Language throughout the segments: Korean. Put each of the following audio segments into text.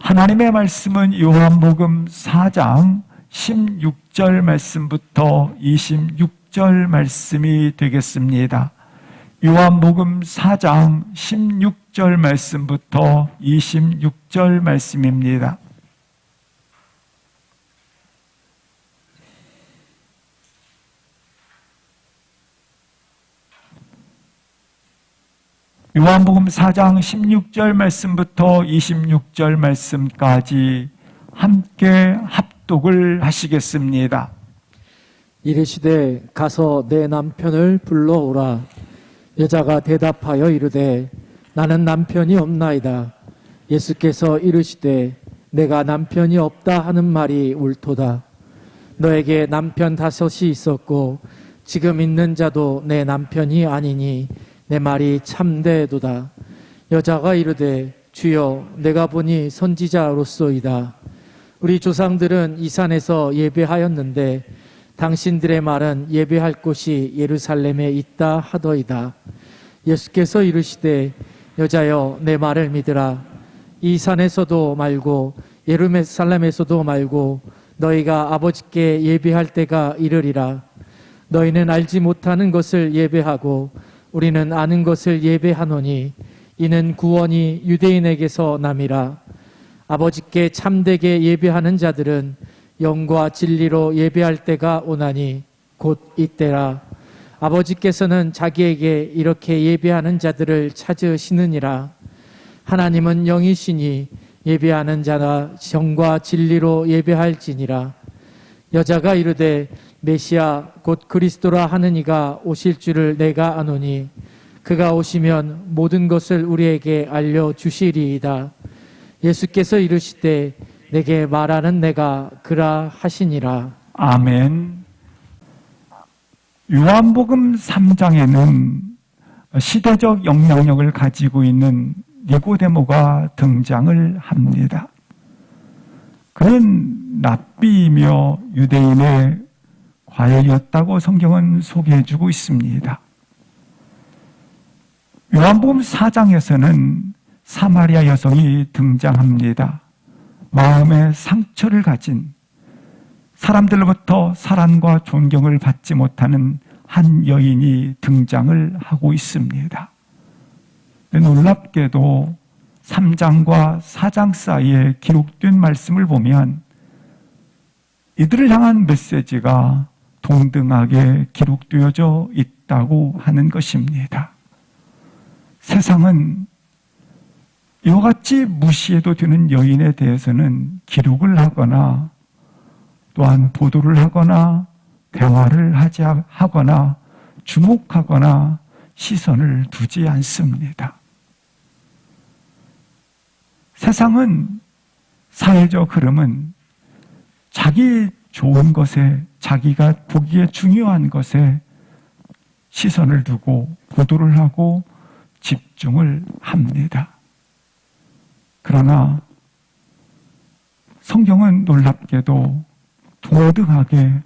하나님의 말씀은 요한복음 4장 16절 말씀부터 26절 말씀이 되겠습니다. 요한복음 4장 16절 말씀부터 26절 말씀입니다. 요한복음 4장 16절 말씀부터 26절 말씀까지 함께 합독을 하시겠습니다. 이르시되 가서 내 남편을 불러오라. 여자가 대답하여 이르되 나는 남편이 없나이다. 예수께서 이르시되 내가 남편이 없다 하는 말이 옳도다. 너에게 남편 5이 있었고 지금 있는 자도 내 남편이 아니니 내 말이 참되도다. 여자가 이르되 주여 내가 보니 선지자로소이다. 우리 조상들은 이 산에서 예배하였는데 당신들의 말은 예배할 곳이 예루살렘에 있다 하더이다. 예수께서 이르시되 여자여 내 말을 믿으라. 이 산에서도 말고 예루살렘에서도 말고 너희가 아버지께 예배할 때가 이르리라. 너희는 알지 못하는 것을 예배하고 우리는 아는 것을 예배하노니 이는 구원이 유대인에게서 남이라. 아버지께 참되게 예배하는 자들은 영과 진리로 예배할 때가 오나니 곧 이때라. 아버지께서는 자기에게 이렇게 예배하는 자들을 찾으시느니라. 하나님은 영이시니 예배하는 자나 영과 진리로 예배할지니라. 여자가 이르되 메시아 곧 그리스도라 하는 이가 오실 줄을 내가 아노니 그가 오시면 모든 것을 우리에게 알려주시리이다. 예수께서 이르시되 내게 말하는 내가 그라 하시니라. 아멘. 요한복음 3장에는 시대적 영향력을 가지고 있는 니고데모가 등장을 합니다. 그는 랍비이며 유대인의 과일이었다고 성경은 소개해주고 있습니다. 요한복음 4장에서는 사마리아 여성이 등장합니다. 마음의 상처를 가진 사람들로부터 사랑과 존경을 받지 못하는 한 여인이 등장을 하고 있습니다. 놀랍게도 3장과 4장 사이에 기록된 말씀을 보면 이들을 향한 메시지가 동등하게 기록되어져 있다고 하는 것입니다. 세상은 이와 같이 무시해도 되는 여인에 대해서는 기록을 하거나 또한 보도를 하거나 대화를 하거나 주목하거나 시선을 두지 않습니다. 세상은, 사회적 흐름은 자기 좋은 것에, 자기가 보기에 중요한 것에 시선을 두고 보도를 하고 집중을 합니다. 그러나 성경은 놀랍게도 동등하게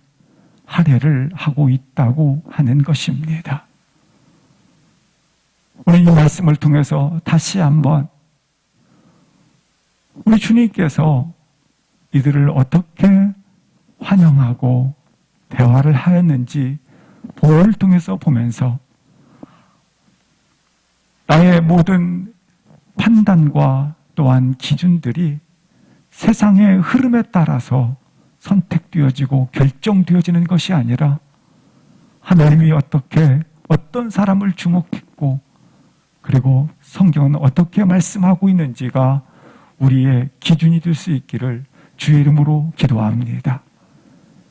할애를 하고 있다고 하는 것입니다. 오늘 이 말씀을 통해서 다시 한번 우리 주님께서 이들을 어떻게 환영하고 대화를 하였는지 보혈을 통해서 보면서 나의 모든 판단과 또한 기준들이 세상의 흐름에 따라서 선택되어지고 결정되어지는 것이 아니라 하나님이 어떤 사람을 주목했고 그리고 성경은 어떻게 말씀하고 있는지가 우리의 기준이 될 수 있기를 주의 이름으로 기도합니다.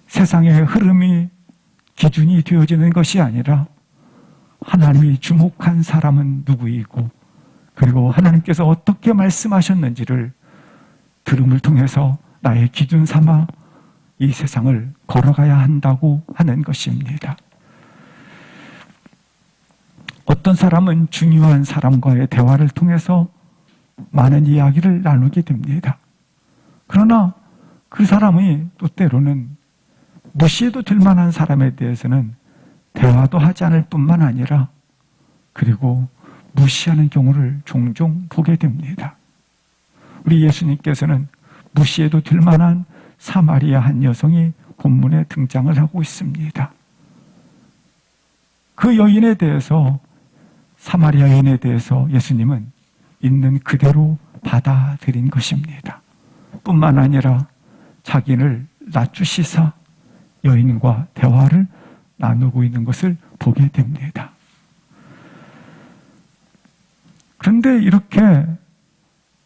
세상의 흐름이 기준이 되어지는 것이 아니라 하나님이 주목한 사람은 누구이고 그리고 하나님께서 어떻게 말씀하셨는지를 들음을 통해서 나의 기준 삼아 이 세상을 걸어가야 한다고 하는 것입니다. 어떤 사람은 중요한 사람과의 대화를 통해서 많은 이야기를 나누게 됩니다. 그러나 그 사람이 또 때로는 무시해도 될 만한 사람에 대해서는 대화도 하지 않을 뿐만 아니라 그리고 무시하는 경우를 종종 보게 됩니다. 우리 예수님께서는 무시해도 될 만한 사마리아 한 여성이 본문에 등장을 하고 있습니다. 그 여인에 대해서, 사마리아 여인에 대해서 예수님은 있는 그대로 받아들인 것입니다. 뿐만 아니라 자기를 낮추시사 여인과 대화를 나누고 있는 것을 보게 됩니다. 그런데 이렇게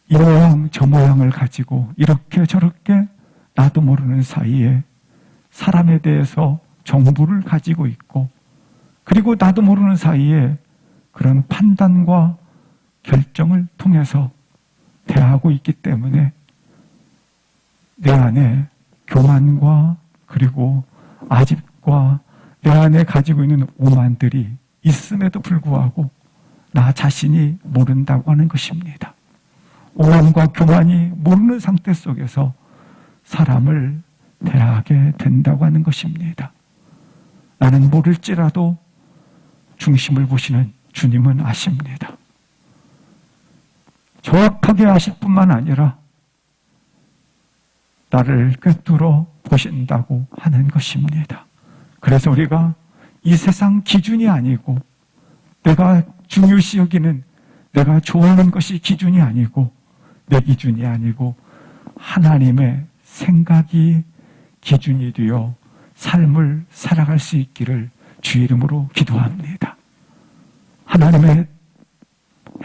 이 모양 저 모양을 가지고 이렇게 저렇게 나도 모르는 사이에 사람에 대해서 정보를 가지고 있고, 그리고 나도 모르는 사이에 그런 판단과 결정을 통해서 대하고 있기 때문에 내 안에 교만과 그리고 아집과 내 안에 가지고 있는 오만들이 있음에도 불구하고 나 자신이 모른다고 하는 것입니다. 오만과 교만이 모르는 상태 속에서 사람을 대하게 된다고 하는 것입니다. 나는 모를지라도 중심을 보시는 주님은 아십니다. 정확하게 아실 뿐만 아니라 나를 꿰뚫어 보신다고 하는 것입니다. 그래서 우리가 이 세상 기준이 아니고, 내가 중요시 여기는, 내가 좋아하는 것이 기준이 아니고, 내 기준이 아니고 하나님의 생각이 기준이 되어 삶을 살아갈 수 있기를 주 이름으로 기도합니다. 하나님의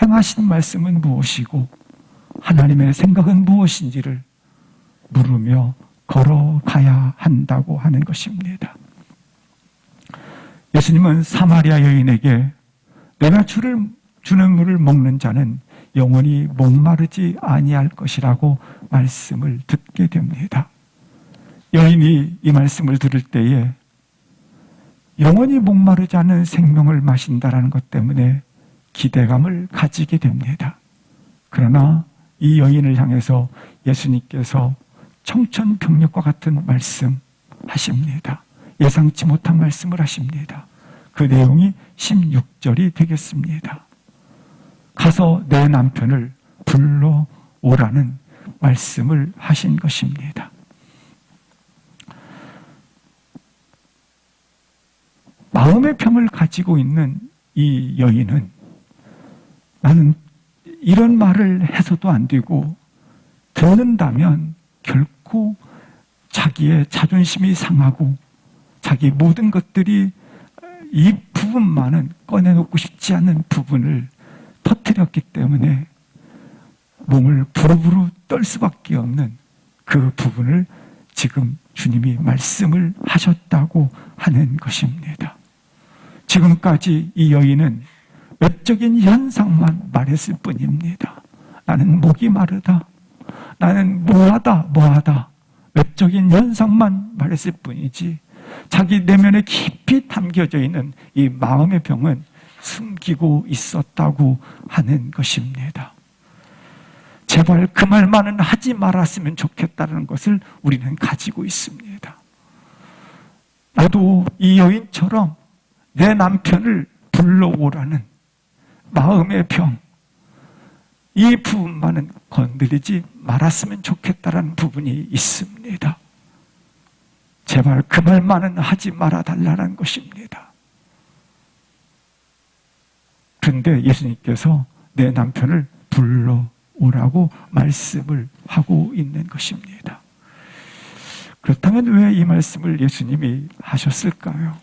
행하신 말씀은 무엇이고 하나님의 생각은 무엇인지를 물으며 걸어가야 한다고 하는 것입니다. 예수님은 사마리아 여인에게 내가 주는 물을 먹는 자는 영원히 목마르지 아니할 것이라고 말씀을 듣게 됩니다. 여인이 이 말씀을 들을 때에 영원히 목마르지 않은 생명을 마신다라는 것 때문에 기대감을 가지게 됩니다. 그러나 이 여인을 향해서 예수님께서 청천벽력과 같은 말씀 하십니다. 예상치 못한 말씀을 하십니다. 그 내용이 16절이 되겠습니다. 가서 내 남편을 불러오라는 말씀을 하신 것입니다. 마음의 병을 가지고 있는 이 여인은 나는 이런 말을 해서도 안 되고 듣는다면 결코 자기의 자존심이 상하고 자기 모든 것들이 이 부분만은 꺼내놓고 싶지 않은 부분을 터뜨렸기 때문에 몸을 부르부르 떨 수밖에 없는 그 부분을 지금 주님이 말씀을 하셨다고 하는 것입니다. 지금까지 이 여인은 외적인 현상만 말했을 뿐입니다. 나는 목이 마르다, 나는 뭐하다 외적인 현상만 말했을 뿐이지 자기 내면에 깊이 담겨져 있는 이 마음의 병은 숨기고 있었다고 하는 것입니다. 제발 그 말만은 하지 말았으면 좋겠다는 것을 우리는 가지고 있습니다. 나도 이 여인처럼 내 남편을 불러오라는 마음의 병, 이 부분만은 건드리지 말았으면 좋겠다는 부분이 있습니다. 제발 그 말만은 하지 말아달라는 것입니다. 그런데 예수님께서 내 남편을 불러오라고 말씀을 하고 있는 것입니다. 그렇다면 왜 이 말씀을 예수님이 하셨을까요?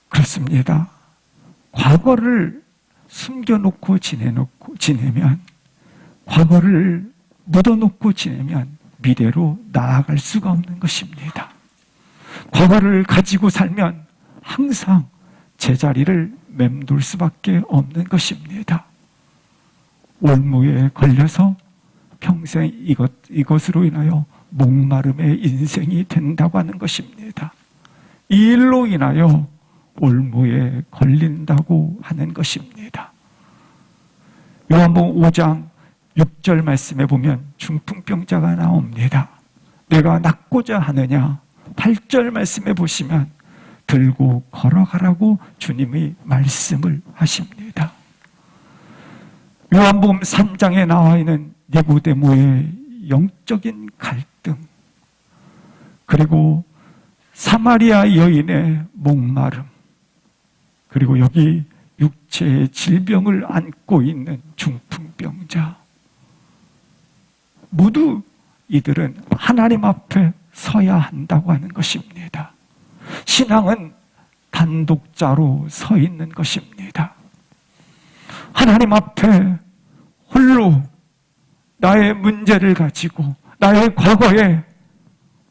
그렇습니다. 과거를 숨겨놓고 지내면, 과거를 묻어놓고 지내면 미래로 나아갈 수가 없는 것입니다. 과거를 가지고 살면 항상 제자리를 맴돌 수밖에 없는 것입니다. 올무에 걸려서 평생 이것으로 인하여 목마름의 인생이 된다고 하는 것입니다. 이 일로 인하여 올무에 걸린다고 하는 것입니다. 요한복음 5장 6절 말씀에 보면 중풍병자가 나옵니다. 내가 낫고자 하느냐? 8절 말씀에 보시면 들고 걸어가라고 주님이 말씀을 하십니다. 요한복음 3장에 나와 있는 니고데모의 영적인 갈등, 그리고 사마리아 여인의 목마름, 그리고 여기 육체의 질병을 안고 있는 중풍병자, 모두 이들은 하나님 앞에 서야 한다고 하는 것입니다. 신앙은 단독자로 서 있는 것입니다. 하나님 앞에 홀로 나의 문제를 가지고, 나의 과거의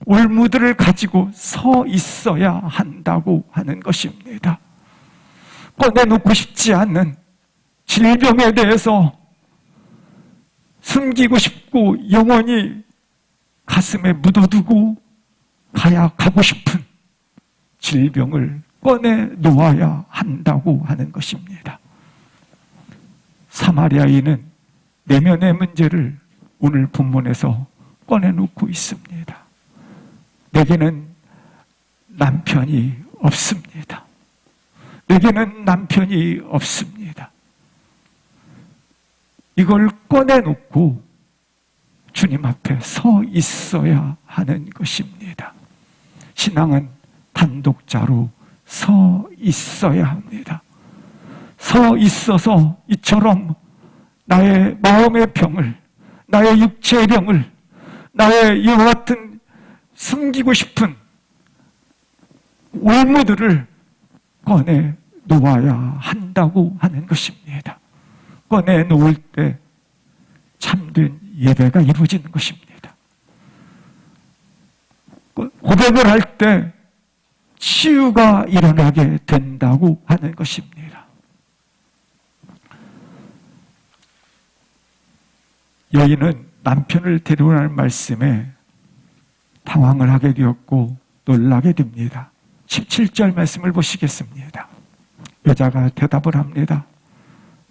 올무들을 가지고 서 있어야 한다고 하는 것입니다. 꺼내놓고 싶지 않는 질병에 대해서 숨기고 싶고 영원히 가슴에 묻어두고 가고 싶은 질병을 꺼내놓아야 한다고 하는 것입니다. 사마리아인은 내면의 문제를 오늘 본문에서 꺼내놓고 있습니다. 내게는 남편이 없습니다. 내게는 남편이 없습니다. 이걸 꺼내놓고 주님 앞에 서 있어야 하는 것입니다. 신앙은 단독자로 서 있어야 합니다. 서 있어서 이처럼 나의 마음의 병을, 나의 육체의 병을, 나의 이와 같은 숨기고 싶은 올무들을 꺼내 놓아야 한다고 하는 것입니다. 꺼내 놓을 때 참된 예배가 이루어지는 것입니다. 고백을 할 때 치유가 일어나게 된다고 하는 것입니다. 여인은 남편을 데려오라는 말씀에 당황을 하게 되었고 놀라게 됩니다. 17절 말씀을 보시겠습니다. 여자가 대답을 합니다.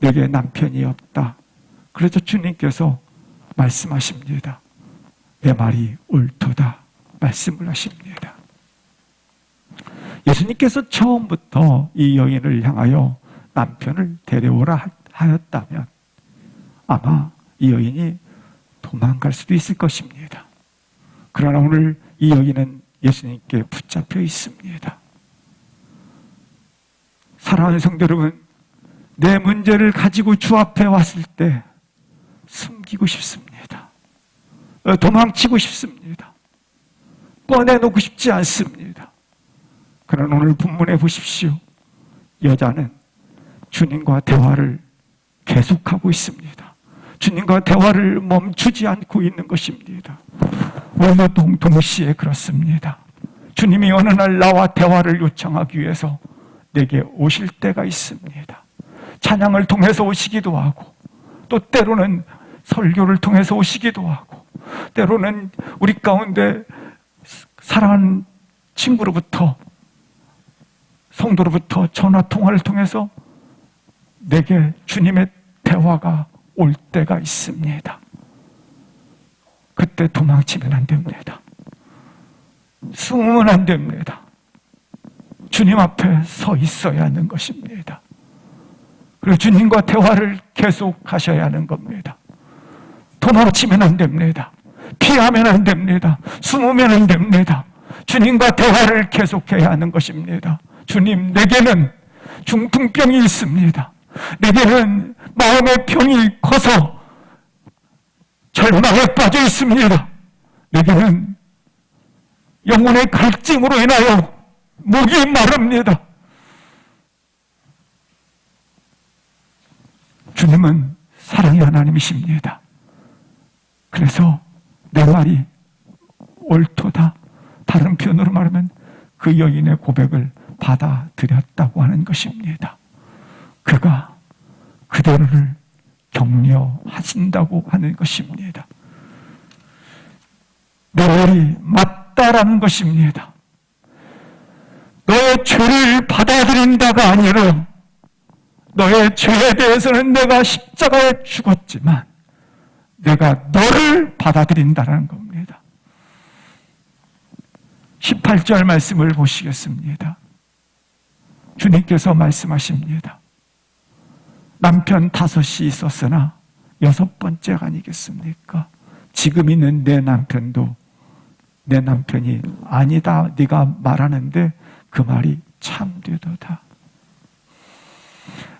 내게 남편이 없다. 그래서 주님께서 말씀하십니다. 내 말이 옳도다 말씀을 하십니다. 예수님께서 처음부터 이 여인을 향하여 남편을 데려오라 하였다면 아마 이 여인이 도망갈 수도 있을 것입니다. 그러나 오늘 이 여인은 예수님께 붙잡혀 있습니다. 사랑하는 성도 여러분, 내 문제를 가지고 주 앞에 왔을 때 숨기고 싶습니다. 도망치고 싶습니다. 꺼내놓고 싶지 않습니다. 그러나 오늘 본문에 보십시오. 여자는 주님과 대화를 계속하고 있습니다. 주님과 대화를 멈추지 않고 있는 것입니다. 오늘도 동시에 그렇습니다. 주님이 어느 날 나와 대화를 요청하기 위해서 내게 오실 때가 있습니다. 찬양을 통해서 오시기도 하고, 또 때로는 설교를 통해서 오시기도 하고, 때로는 우리 가운데 사랑하는 친구로부터, 성도로부터 전화 통화를 통해서 내게 주님의 대화가 올 때가 있습니다. 그때 도망치면 안 됩니다. 숨으면 안 됩니다. 주님 앞에 서 있어야 하는 것입니다. 그리고 주님과 대화를 계속 하셔야 하는 겁니다. 도망치면 안 됩니다. 피하면 안 됩니다. 숨으면 안 됩니다. 주님과 대화를 계속해야 하는 것입니다. 주님, 내게는 중풍병이 있습니다. 내게는 마음의 병이 커서 절망에 빠져 있습니다. 내게는 영혼의 갈증으로 인하여 목이 마릅니다. 주님은 사랑의 하나님이십니다. 그래서 내 말이 옳도다. 다른 표현으로 말하면 그 여인의 고백을 받아들였다고 하는 것입니다. 그가 그대로를 격려하신다고 하는 것입니다. 내 말이 맞다라는 것입니다. 너의 죄를 받아들인다가 아니라 너의 죄에 대해서는 내가 십자가에 죽었지만 내가 너를 받아들인다는 겁니다. 18절 말씀을 보시겠습니다. 주님께서 말씀하십니다. 남편 5이 있었으나 6번째가 아니겠습니까? 지금 있는 내 남편도 내 남편이 아니다 네가 말하는데 그 말이 참되도다.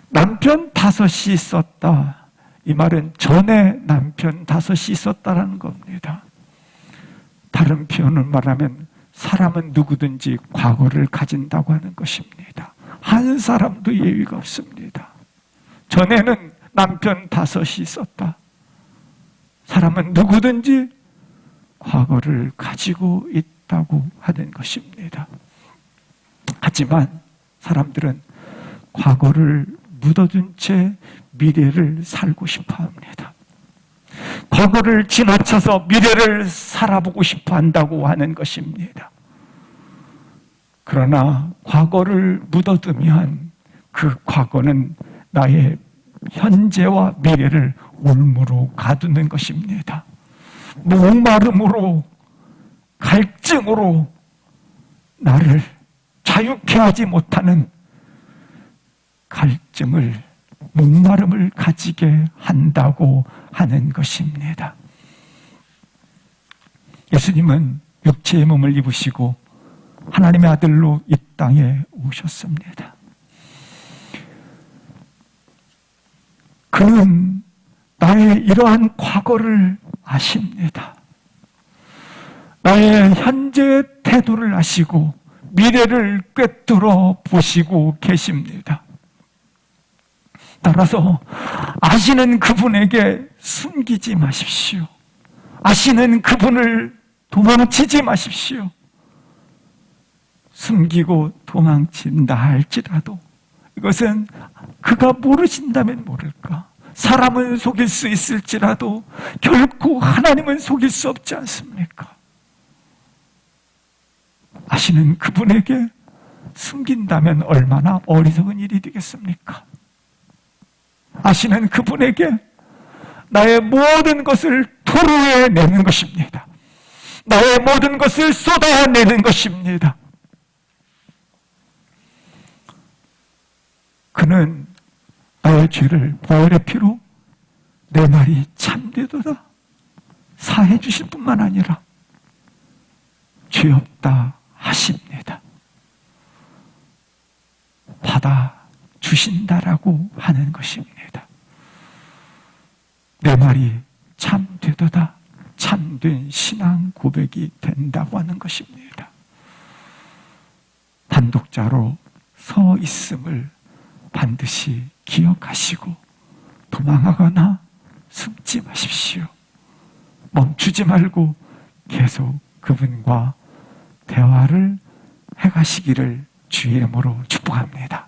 남편 5이 있었다. 이 말은 전에 남편 5이 있었다라는 겁니다. 다른 표현을 말하면 사람은 누구든지 과거를 가진다고 하는 것입니다. 한 사람도 예외가 없습니다. 전에는 남편 5이 있었다. 사람은 누구든지 과거를 가지고 있다고 하는 것입니다. 하지만 사람들은 과거를 묻어둔 채 미래를 살고 싶어 합니다. 과거를 지나쳐서 미래를 살아보고 싶어 한다고 하는 것입니다. 그러나 과거를 묻어두면 그 과거는 나의 현재와 미래를 올무로 가두는 것입니다. 목마름으로, 갈증으로 나를 자유케 하지 못하는 갈증을, 목마름을 가지게 한다고 하는 것입니다. 예수님은 육체의 몸을 입으시고 하나님의 아들로 이 땅에 오셨습니다. 그는 나의 이러한 과거를 아십니다. 나의 현재의 태도를 아시고 미래를 꿰뚫어 보시고 계십니다. 따라서 아시는 그분에게 숨기지 마십시오. 아시는 그분을 도망치지 마십시오. 숨기고 도망친다 할지라도 이것은 그가 모르신다면 모를까. 사람은 속일 수 있을지라도 결코 하나님은 속일 수 없지 않습니까? 아시는 그분에게 숨긴다면 얼마나 어리석은 일이 되겠습니까? 아시는 그분에게 나의 모든 것을 토로해 내는 것입니다. 나의 모든 것을 쏟아내는 것입니다. 그는 나의 죄를 보혈의 피로 내 말이 참되도다 사해 주실 뿐만 아니라 죄 없다 하십니다. 받아 주신다라고 하는 것입니다. 내 말이 참되도다, 참된 신앙 고백이 된다고 하는 것입니다. 단독자로 서 있음을 반드시 기억하시고 도망하거나 숨지 마십시오. 멈추지 말고 계속 그분과 대화를 해가시기를 주의 이름으로 축복합니다.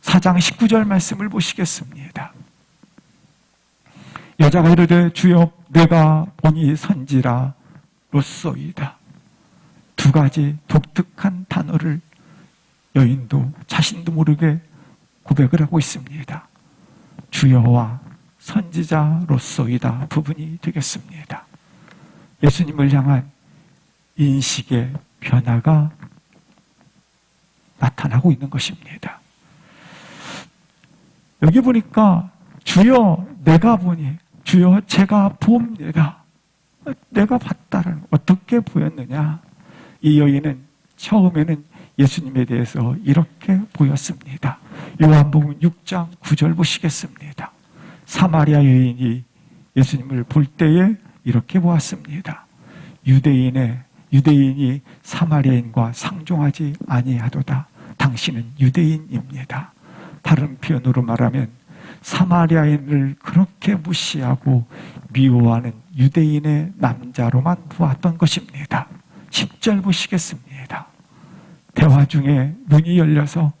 4장 19절 말씀을 보시겠습니다. 여자가 이르되 주여 내가 보니 선지라 로쏘이다. 2가지 독특한 단어를 여인도 자신도 모르게 고백을 하고 있습니다. 주여와 선지자로서이다 부분이 되겠습니다. 예수님을 향한 인식의 변화가 나타나고 있는 것입니다. 여기 보니까 주여 내가 보니, 주여 제가 봅니다. 내가 봤다는 어떻게 보였느냐. 이 여인은 처음에는 예수님에 대해서 이렇게 보였습니다. 요한복음 6장 9절 보시겠습니다. 사마리아 여인이 예수님을 볼 때에 이렇게 보았습니다. 유대인이 사마리아인과 상종하지 아니하도다. 당신은 유대인입니다. 다른 표현으로 말하면 사마리아인을 그렇게 무시하고 미워하는 유대인의 남자로만 보았던 것입니다. 10절 보시겠습니다. 대화 중에 문이 열려서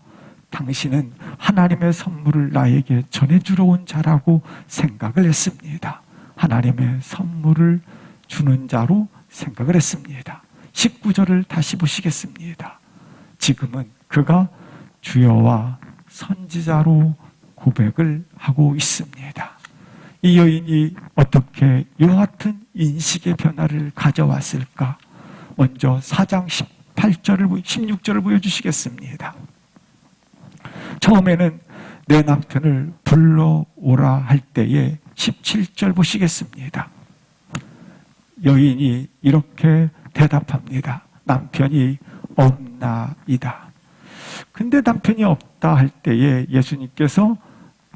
당신은 하나님의 선물을 나에게 전해주러 온 자라고 생각을 했습니다. 하나님의 선물을 주는 자로 생각을 했습니다. 19절을 다시 보시겠습니다. 지금은 그가 주여와 선지자로 고백을 하고 있습니다. 이 여인이 어떻게 이와 같은 인식의 변화를 가져왔을까? 먼저 4장 16절을 보여주시겠습니다. 처음에는 내 남편을 불러오라 할 때에 17절 보시겠습니다. 여인이 이렇게 대답합니다. 남편이 없나이다. 근데 남편이 없다 할 때에 예수님께서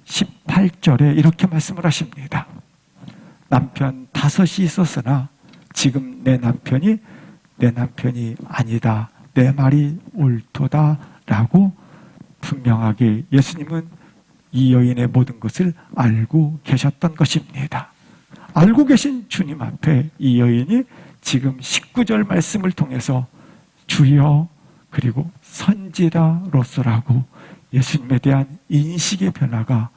18절에 이렇게 말씀을 하십니다. 남편 5이 있었으나 지금 내 남편이 아니다. 내 말이 옳도다 라고 분명하게 예수님은 이 여인의 모든 것을 알고 계셨던 것입니다. 알고 계신 주님 앞에 이 여인이 지금 19절 말씀을 통해서 주여 그리고 선지자로서라고 예수님에 대한 인식의 변화가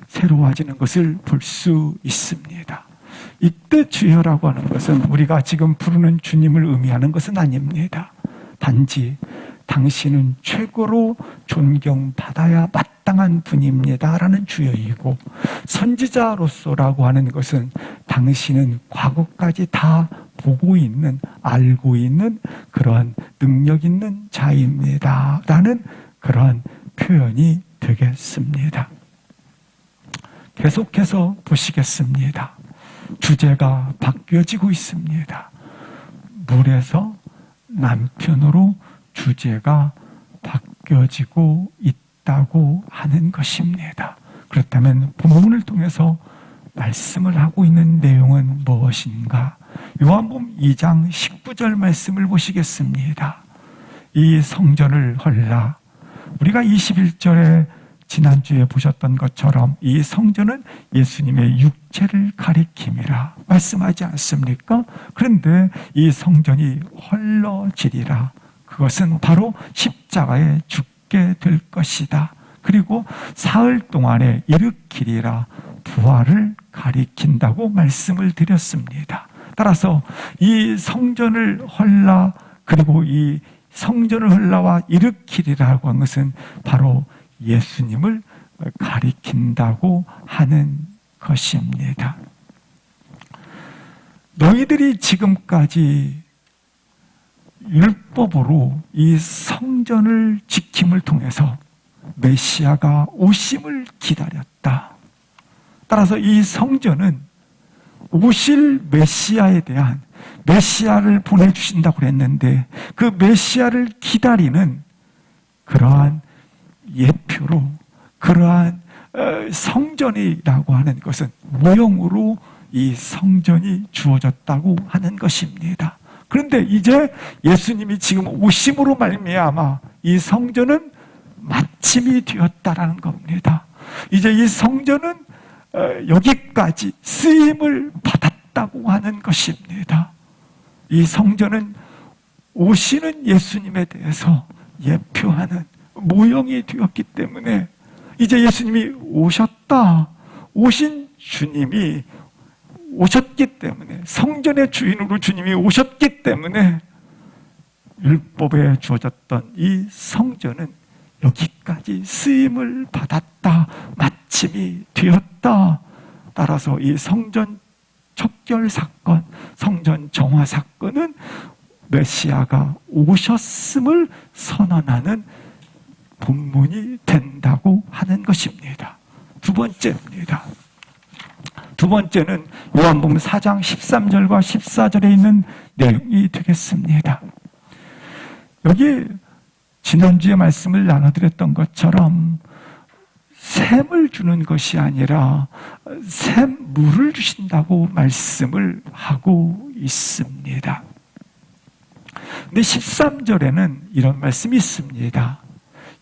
새로워지는 것을 볼 수 있습니다. 이때 주여라고 하는 것은 우리가 지금 부르는 주님을 의미하는 것은 아닙니다. 단지 당신은 최고로 존경받아야 마땅한 분입니다 라는 주여이고, 선지자로서라고 하는 것은 당신은 과거까지 다 보고 있는, 알고 있는 그러한 능력 있는 자입니다 라는 그러한 표현이 되겠습니다. 계속해서 보시겠습니다. 주제가 바뀌어지고 있습니다. 물에서 남편으로 주제가 바뀌어지고 있다고 하는 것입니다. 그렇다면 본문을 통해서 말씀을 하고 있는 내용은 무엇인가? 요한복음 2장 19절 말씀을 보시겠습니다. 이 성전을 헐라. 우리가 21절에 지난주에 보셨던 것처럼 이 성전은 예수님의 육체를 가리킴이라 말씀하지 않습니까? 그런데 이 성전이 헐러지리라. 그것은 바로 십자가에 죽게 될 것이다. 그리고 사흘 동안에 일으키리라. 부활을 가리킨다고 말씀을 드렸습니다. 따라서 이 성전을 헐라, 그리고 이 성전을 헐라와 일으키리라고 한 것은 바로 예수님을 가리킨다고 하는 것입니다. 너희들이 지금까지 율법으로 이 성전을 지킴을 통해서 메시아가 오심을 기다렸다. 따라서 이 성전은 오실 메시아에 대한, 메시아를 보내주신다고 그랬는데 그 메시아를 기다리는 그러한 예표로, 그러한 성전이라고 하는 것은 무형으로 이 성전이 주어졌다고 하는 것입니다. 그런데 이제 예수님이 지금 오심으로 말미암아 이 성전은 마침이 되었다라는 겁니다. 이제 이 성전은 여기까지 쓰임을 받았다고 하는 것입니다. 이 성전은 오시는 예수님에 대해서 예표하는 모형이 되었기 때문에 이제 예수님이 오셨다, 오신 주님이 오셨기 때문에, 성전의 주인으로 주님이 오셨기 때문에 율법에 주어졌던 이 성전은 여기까지 쓰임을 받았다, 마침이 되었다. 따라서 이 성전 척결 사건, 성전 정화 사건은 메시아가 오셨음을 선언하는 본문이 된다고 하는 것입니다. 두 번째입니다. 두 번째는 요한복음 4장 13절과 14절에 있는 내용이 되겠습니다. 여기 지난주에 말씀을 나눠드렸던 것처럼 샘을 주는 것이 아니라 샘물을 주신다고 말씀을 하고 있습니다. 근데 13절에는 이런 말씀이 있습니다.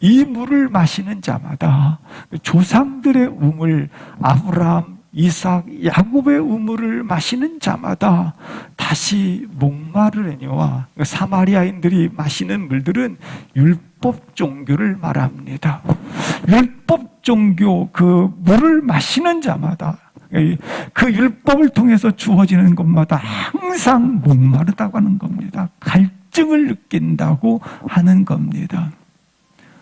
이 물을 마시는 자마다 조상들의 우물, 아브라함, 이삭, 야곱의 우물을 마시는 자마다 다시 목마르려니와, 사마리아인들이 마시는 물들은 율법 종교를 말합니다. 율법 종교, 그 물을 마시는 자마다, 그 율법을 통해서 주어지는 것마다 항상 목마르다고 하는 겁니다. 갈증을 느낀다고 하는 겁니다.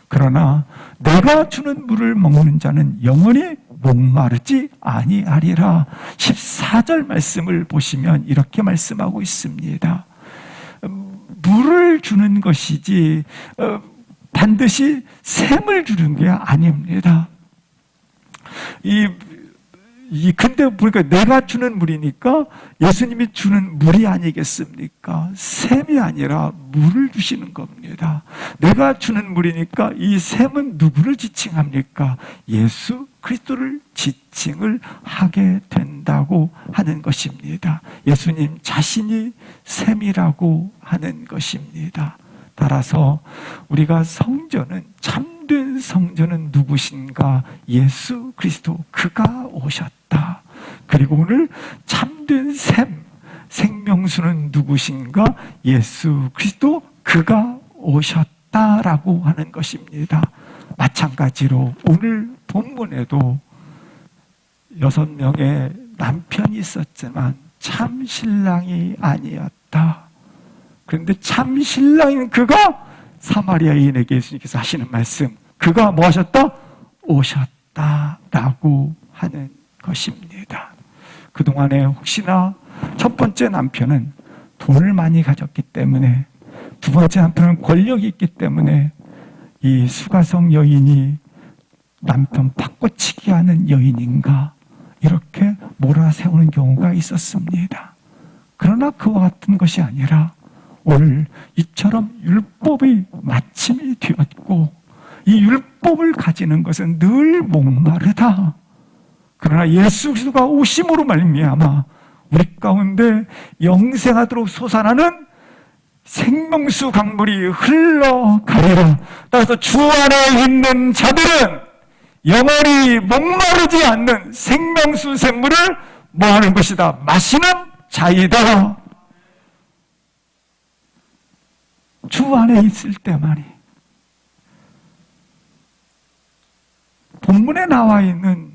그러나 내가 주는 물을 먹는 자는 영원히 목마르지 아니하리라. 14절 말씀을 보시면 이렇게 말씀하고 있습니다. 물을 주는 것이지 반드시 샘을 주는 게 아닙니다. 이 근데 보니까 내가 주는 물이니까 예수님이 주는 물이 아니겠습니까? 샘이 아니라 물을 주시는 겁니다. 내가 주는 물이니까 이 샘은 누구를 지칭합니까? 예수 그리스도를 지칭을 하게 된다고 하는 것입니다. 예수님 자신이 샘이라고 하는 것입니다. 따라서 우리가 성전은 참된 성전은 누구신가? 예수 그리스도 그가 오셨다. 그리고 오늘 참된 샘 생명수는 누구신가? 예수 그리스도 그가 오셨다라고 하는 것입니다. 마찬가지로 오늘 본문에도 6명의 남편이 있었지만 참 신랑이 아니었다. 그런데 참 신랑인 그가 사마리아인에게 예수님께서 하시는 말씀, 그가 뭐 하셨다? 오셨다라고 하는 것입니다. 그동안에 혹시나 첫 번째 남편은 돈을 많이 가졌기 때문에, 두 번째 남편은 권력이 있기 때문에 이 수가성 여인이 남편 바꿔치기 하는 여인인가 이렇게 몰아세우는 경우가 있었습니다. 그러나 그와 같은 것이 아니라 오늘 이처럼 율법이 마침이 되었고 이 율법을 가지는 것은 늘 목마르다. 그러나 예수 그리스도가 오심으로 말미암아 우리 가운데 영생하도록 솟아나는 생명수 강물이 흘러가리라. 따라서 주 안에 있는 자들은 영원히 목마르지 않는 생명수 샘물을 뭐하는 것이다? 마시는 자이다. 주 안에 있을 때만이. 본문에 나와 있는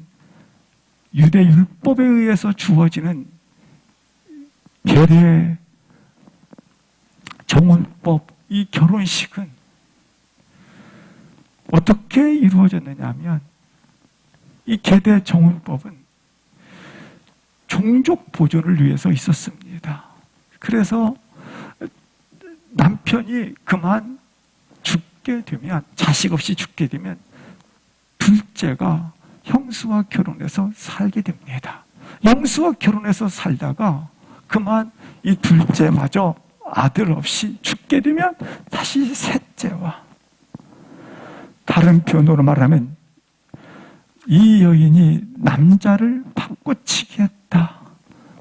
유대 율법에 의해서 주어지는 계례 정혼법, 이 결혼식은 어떻게 이루어졌느냐 하면 이 계대 정혼법은 종족 보존을 위해서 있었습니다. 그래서 남편이 그만 죽게 되면, 자식 없이 죽게 되면 둘째가 형수와 결혼해서 살게 됩니다. 형수와 결혼해서 살다가 그만 이 둘째마저 아들 없이 죽게 되면 다시 셋째와, 다른 표현으로 말하면 이 여인이 남자를 바꿔치기 했다.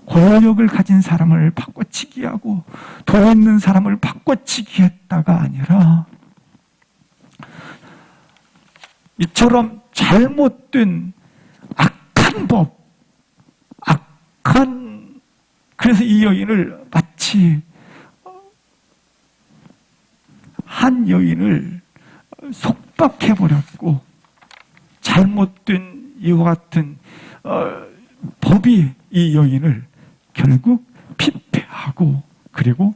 권력을 가진 사람을 바꿔치기 하고 돈 있는 사람을 바꿔치기 했다가 아니라 이처럼 잘못된 악한 법, 그래서 이 여인을 마치 한 여인을 속박해버렸고 잘못된 이와 같은 법이 이 여인을 결국 피폐하고 그리고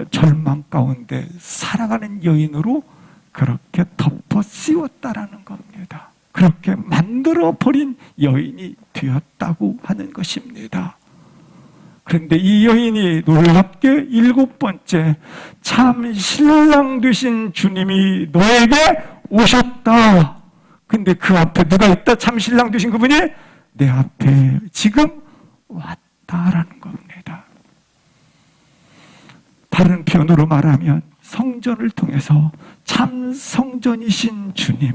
절망 가운데 살아가는 여인으로 그렇게 덮어 씌웠다라는 겁니다. 그렇게 만들어버린 여인이 되었다고 하는 것입니다. 그런데 이 여인이 놀랍게 7번째, 참 신랑 되신 주님이 너에게 오셨다. 근데 그 앞에 누가 있다? 참 신랑 되신 그분이 내 앞에 지금 왔다라는 겁니다. 다른 표현으로 말하면 성전을 통해서 참 성전이신 주님,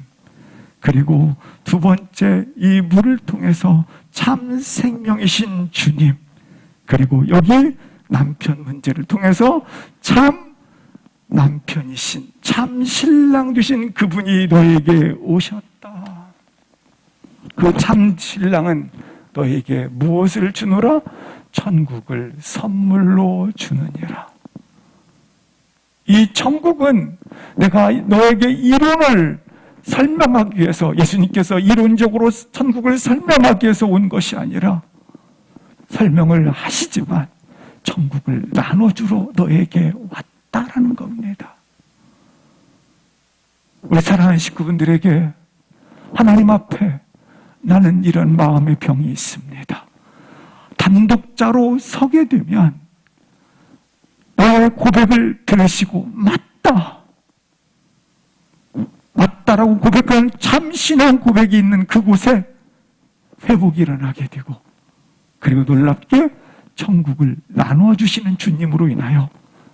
그리고 두 번째 이 물을 통해서 참 생명이신 주님, 그리고 여기 남편 문제를 통해서 참 남편이신, 참 신랑 되신 그분이 너에게 오셨다. 그 참 신랑은 너에게 무엇을 주노라? 천국을 선물로 주느니라. 이 천국은 내가 너에게 이론을 설명하기 위해서, 예수님께서 이론적으로 천국을 설명하기 위해서 온 것이 아니라 설명을 하시지만 천국을 나눠주러 너에게 왔다라는 겁니다. 우리 사랑하는 식구분들에게 하나님 앞에 나는 이런 마음의 병이 있습니다. 단독자로 서게 되면 나의 고백을 들으시고 맞다라고 고백하는 참 신앙 고백이 있는 그곳에 회복이 일어나게 되고, 그리고 놀랍게 천국을 나누어 주시는 주님으로 인하여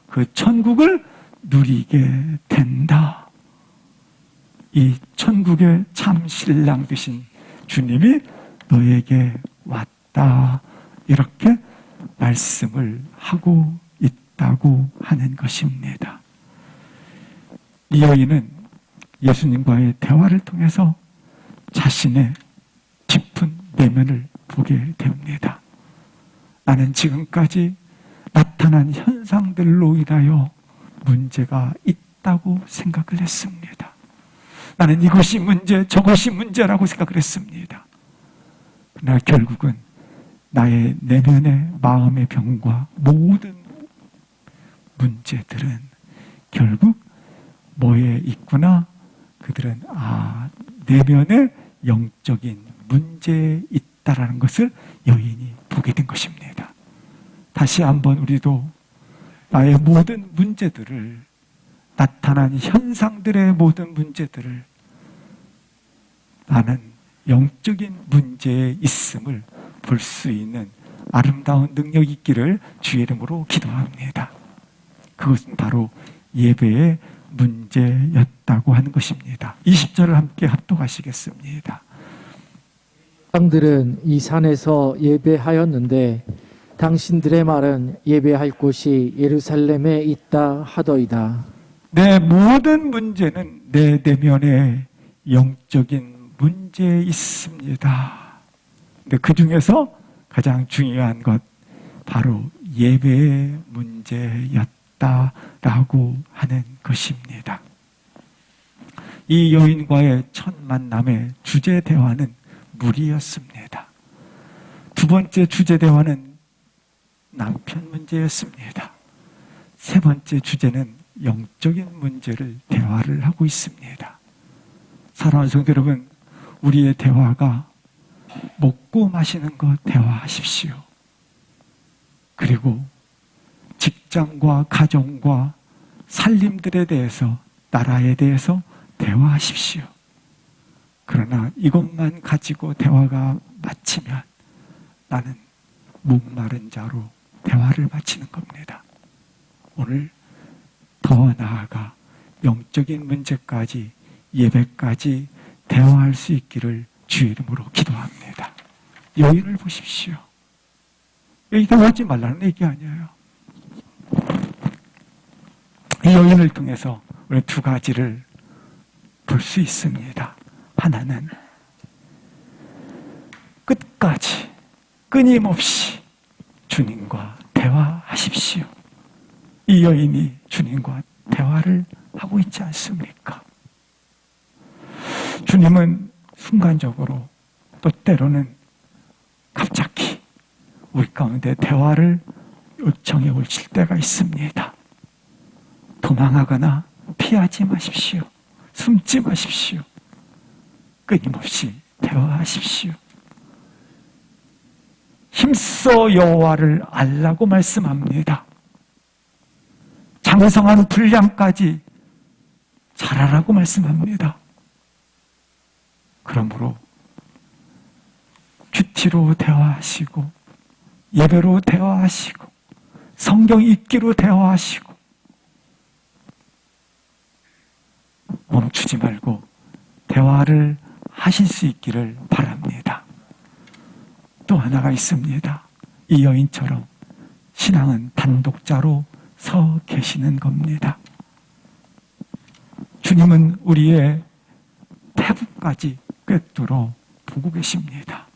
그 천국을 누리게 된다. 이 천국의 참 신랑 되신 주님이 너에게 왔다. 이렇게 말씀을 하고 있다고 하는 것입니다. 이 여인은 예수님과의 대화를 통해서 자신의 깊은 내면을 보게 됩니다. 나는 지금까지 나타난 현상들로 인하여 문제가 있다고 생각을 했습니다. 나는 이것이 문제, 저것이 문제라고 생각을 했습니다. 그러나 결국은 나의 내면의 마음의 병과 모든 문제들은 결국 뭐에 있구나? 그들은 내면의 영적인 문제에 있다라는 것을 여인이 보게 된 것입니다. 다시 한번 우리도 나의 모든 문제들을, 나타난 현상들의 모든 문제들을 나는 영적인 문제에 있음을 볼 수 있는 아름다운 능력이 있기를 주의 이름으로 기도합니다. 그것은 바로 예배의 문제였다고 하는 것입니다. 20절을 함께 합독하시겠습니다. 사람들은 이 산에서 예배하였는데 당신들의 말은 예배할 곳이 예루살렘에 있다 하더이다. 내 모든 문제는 내 내면에 영적인 문제에 있습니다. 근데 그 중에서 가장 중요한 것 바로 예배의 문제였다라고 하는 것입니다. 이 여인과의 첫 만남의 주제 대화는 물이었습니다. 두 번째 주제 대화는 남편 문제였습니다. 세 번째 주제는 영적인 문제를 대화를 하고 있습니다. 사랑하는 성도 여러분, 우리의 대화가 먹고 마시는 것 대화하십시오. 그리고 직장과 가정과 살림들에 대해서, 나라에 대해서 대화하십시오. 그러나 이것만 가지고 대화가 마치면 나는 목마른 자로 대화를 마치는 겁니다. 오늘 더 나아가 영적인 문제까지, 예배까지 대화할 수 있기를 주의 이름으로 기도합니다. 여인을 보십시오. 여기 대화하지 말라는 얘기 아니에요. 이 여인을 통해서 우리 두 가지를 볼 수 있습니다. 하나는 끝까지 끊임없이 주님과 대화하십시오. 이 여인이 주님과 대화를 하고 있지 않습니까? 주님은 순간적으로, 또 때로는 갑자기 우리 가운데 대화를 요청해 오실 때가 있습니다. 도망하거나 피하지 마십시오. 숨지 마십시오. 끊임없이 대화하십시오. 힘써 여호와를 알라고 말씀합니다. 장성한 분량까지 잘하라고 말씀합니다. 그러므로 큐티로 대화하시고, 예배로 대화하시고, 성경 읽기로 대화하시고, 멈추지 말고 대화를 하실 수 있기를 바랍니다. 또 하나가 있습니다. 이 여인처럼 신앙은 단독자로 서 계시는 겁니다. 주님은 우리의 태부까지 꿰뚫어 보고 계십니다.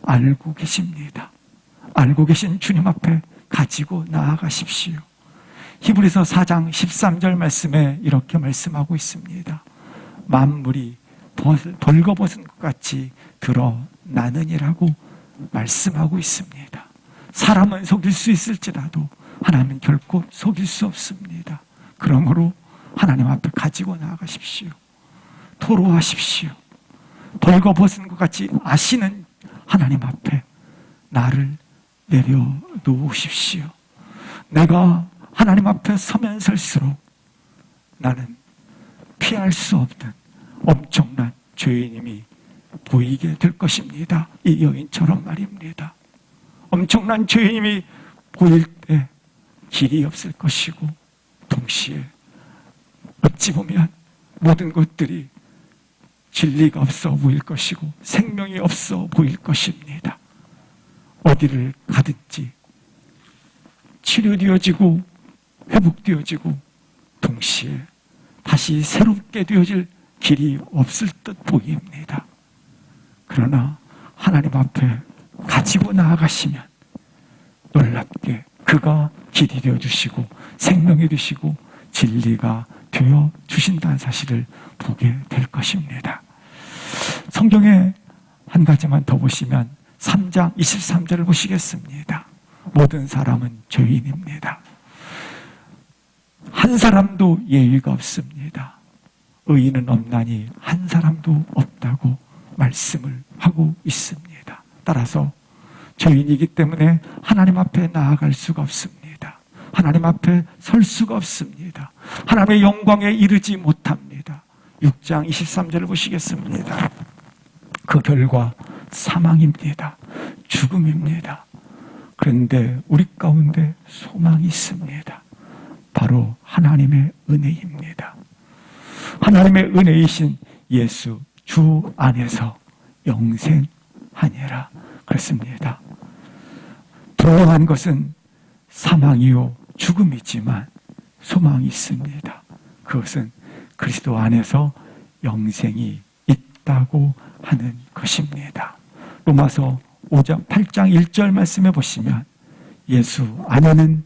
알고 계십니다. 알고 계신 주님 앞에 가지고 나아가십시오. 히브리서 4장 13절 말씀에 이렇게 말씀하고 있습니다. 만물이 벌거벗은 것 같이 드러나느니라고 말씀하고 있습니다. 사람은 속일 수 있을지라도 하나님은 결코 속일 수 없습니다. 그러므로 하나님 앞에 가지고 나아가십시오. 토로하십시오. 벌거벗은 것 같이 아시는 하나님 앞에 나를 내려놓으십시오. 내가 하나님 앞에 서면 설수록 나는 피할 수 없는 엄청난 죄인임이 보이게 될 것입니다. 이 여인처럼 말입니다. 엄청난 죄인임이 보일 때 길이 없을 것이고, 동시에 어찌 보면 모든 것들이 진리가 없어 보일 것이고 생명이 없어 보일 것입니다. 어디를 가든지 치료되어지고 회복되어지고 동시에 다시 새롭게 되어질 길이 없을 듯 보입니다. 그러나 하나님 앞에 가지고 나아가시면 놀랍게 그가 길이 되어주시고 생명이 되시고 진리가 되어 주신다는 사실을 보게 될 것입니다. 성경에 한 가지만 더 보시면 3장 23절을 보시겠습니다. 모든 사람은 죄인입니다. 한 사람도 예의가 없습니다. 의인은 없나니 한 사람도 없다고 말씀을 하고 있습니다. 따라서 죄인이기 때문에 하나님 앞에 나아갈 수가 없습니다. 하나님 앞에 설 수가 없습니다. 하나님의 영광에 이르지 못합니다. 6장 23절을 보시겠습니다. 그 결과 사망입니다. 죽음입니다. 그런데 우리 가운데 소망이 있습니다. 바로 하나님의 은혜입니다. 하나님의 은혜이신 예수 주 안에서 영생하니라 그랬습니다. 불행한 것은 사망이요 죽음이지만 소망이 있습니다. 그것은 그리스도 안에서 영생이 있다고 하는 것입니다. 로마서 8장 1절 말씀해 보시면 예수 안에는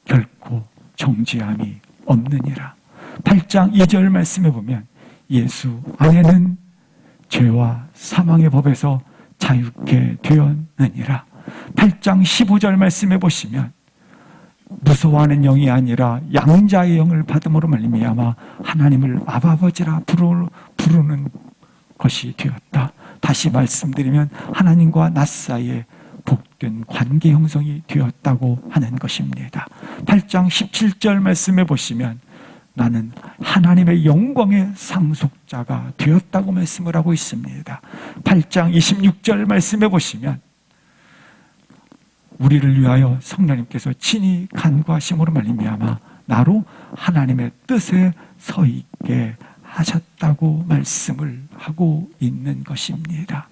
결코 정죄함이 없느니라. 8장 2절 말씀해 보면 예수 안에는 죄와 사망의 법에서 자유케 되었느니라. 8장 15절 말씀해 보시면 무서워하는 영이 아니라 양자의 영을 받음으로 말미암아 하나님을 아버지라 부르는 것이 되었다. 다시 말씀드리면 하나님과 나 사이에 복된 관계 형성이 되었다고 하는 것입니다. 8장 17절 말씀해 보시면 나는 하나님의 영광의 상속자가 되었다고 말씀을 하고 있습니다. 8장 26절 말씀해 보시면 우리를 위하여 성령님께서 친히 간구하심으로 말미암아 나로 하나님의 뜻에 서 있게 하셨다고 말씀을 하고 있는 것입니다.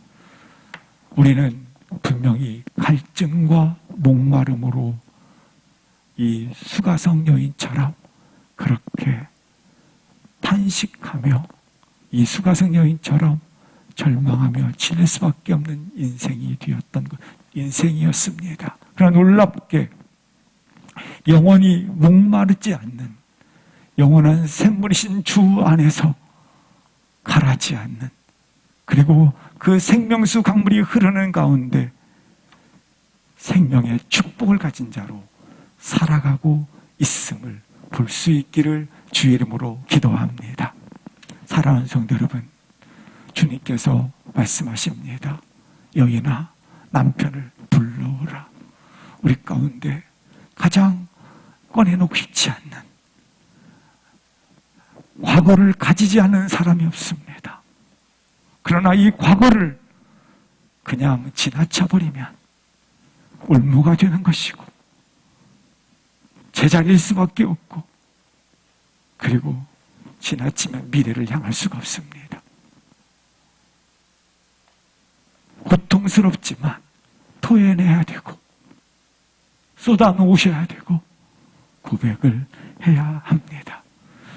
우리는 분명히 갈증과 목마름으로 이 수가성 여인처럼 그렇게 탄식하며 이 수가성 여인처럼 절망하며 지낼 수밖에 없는 인생이 되었던 것, 인생이었습니다. 그러나 놀랍게 영원히 목마르지 않는 영원한 샘물이신 주 안에서 가라지 않는, 그리고 그 생명수 강물이 흐르는 가운데 생명의 축복을 가진 자로 살아가고 있음을 볼 수 있기를 주의 이름으로 기도합니다. 사랑하는 성도 여러분, 주님께서 말씀하십니다. 여인아 남편을 불러오라. 우리 가운데 가장 꺼내놓고 싶지 않는, 과거를 가지지 않는 사람이 없습니다. 그러나 이 과거를 그냥 지나쳐버리면 올무가 되는 것이고 제자리일 수밖에 없고, 그리고 지나치면 미래를 향할 수가 없습니다. 고통스럽지만 토해내야 되고 쏟아놓으셔야 되고 고백을 해야 합니다.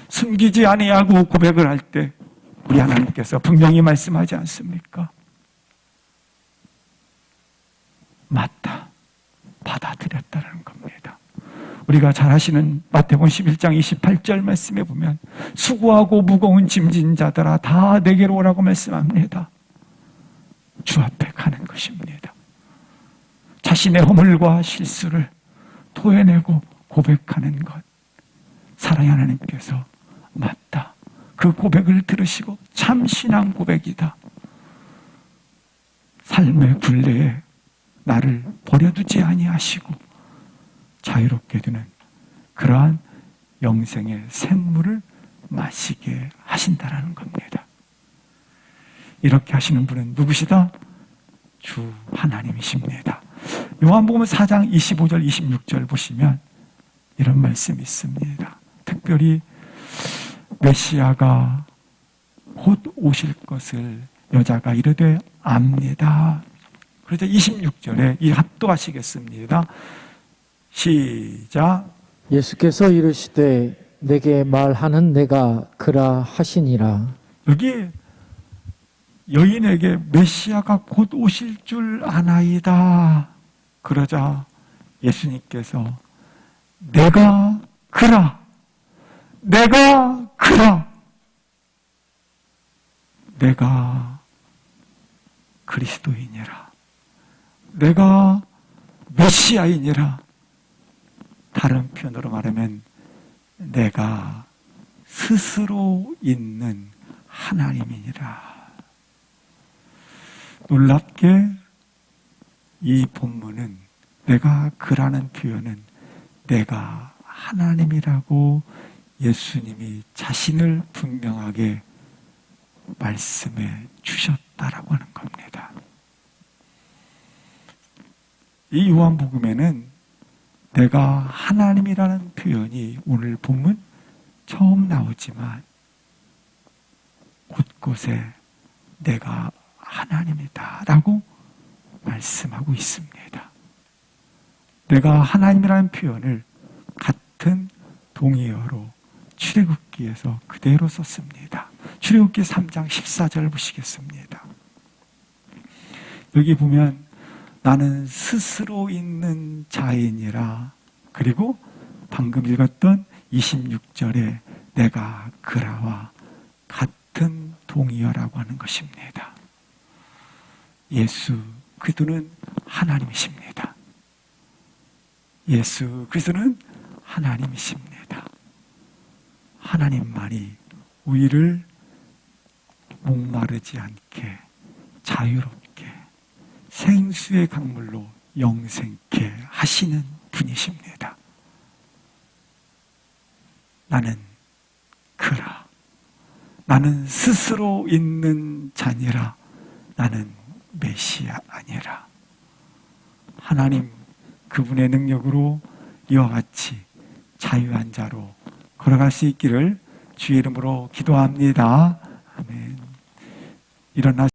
숨기지 아니하고 고백을 할 때 우리 하나님께서 분명히 말씀하지 않습니까? 맞다, 받아들였다는 겁니다. 우리가 잘 아시는 마태복음 11장 28절 말씀에 보면 수고하고 무거운 짐진 자들아 다 내게로 오라고 말씀합니다. 주 앞에 가는 것입니다. 자신의 허물과 실수를 토해내고 고백하는 것, 사랑의 하나님께서 맞다, 그 고백을 들으시고 참 신앙 고백이다, 삶의 굴레에 나를 버려두지 아니하시고 자유롭게 되는 그러한 영생의 샘물을 마시게 하신다라는 겁니다. 이렇게 하시는 분은 누구시다? 주 하나님이십니다. 요한복음 4장 25절 26절 보시면 이런 말씀이 있습니다. 특별히 메시아가 곧 오실 것을 여자가 이르되 압니다. 그래서 26절에 이 합도하시겠습니다. 시작. 예수께서 이르시되 내게 말하는 내가 그라 하시니라. 여기 여인에게 메시아가 곧 오실 줄 아나이다. 그러자 예수님께서 내가 그라, 내가 그라, 내가 그리스도이니라, 내가 메시아이니라. 다른 표현으로 말하면 내가 스스로 있는 하나님이니라. 놀랍게 이 본문은 내가 그라는 표현은 내가 하나님이라고 예수님이 자신을 분명하게 말씀해 주셨다라고 하는 겁니다. 이 요한복음에는 내가 하나님이라는 표현이 오늘 본문 처음 나오지만 곳곳에 내가 하나님이다 라고 말씀하고 있습니다. 내가 하나님이라는 표현을 같은 동의어로 출애굽기에서 그대로 썼습니다. 출애굽기 3장 14절 보시겠습니다. 여기 보면 나는 스스로 있는 자이니라. 그리고 방금 읽었던 26절에 내가 그라와 같은 동의어라고 하는 것입니다. 예수 그리스도는 하나님이십니다. 예수 그리스도는 하나님이십니다. 하나님만이 우리를 목마르지 않게 자유롭게 생수의 강물로 영생케 하시는 분이십니다. 나는 그라, 나는 스스로 있는 자니라, 나는 메시아 아니라. 하나님 그분의 능력으로 이와 같이 자유한 자로 걸어갈 수 있기를 주의 이름으로 기도합니다. 아멘. 일어나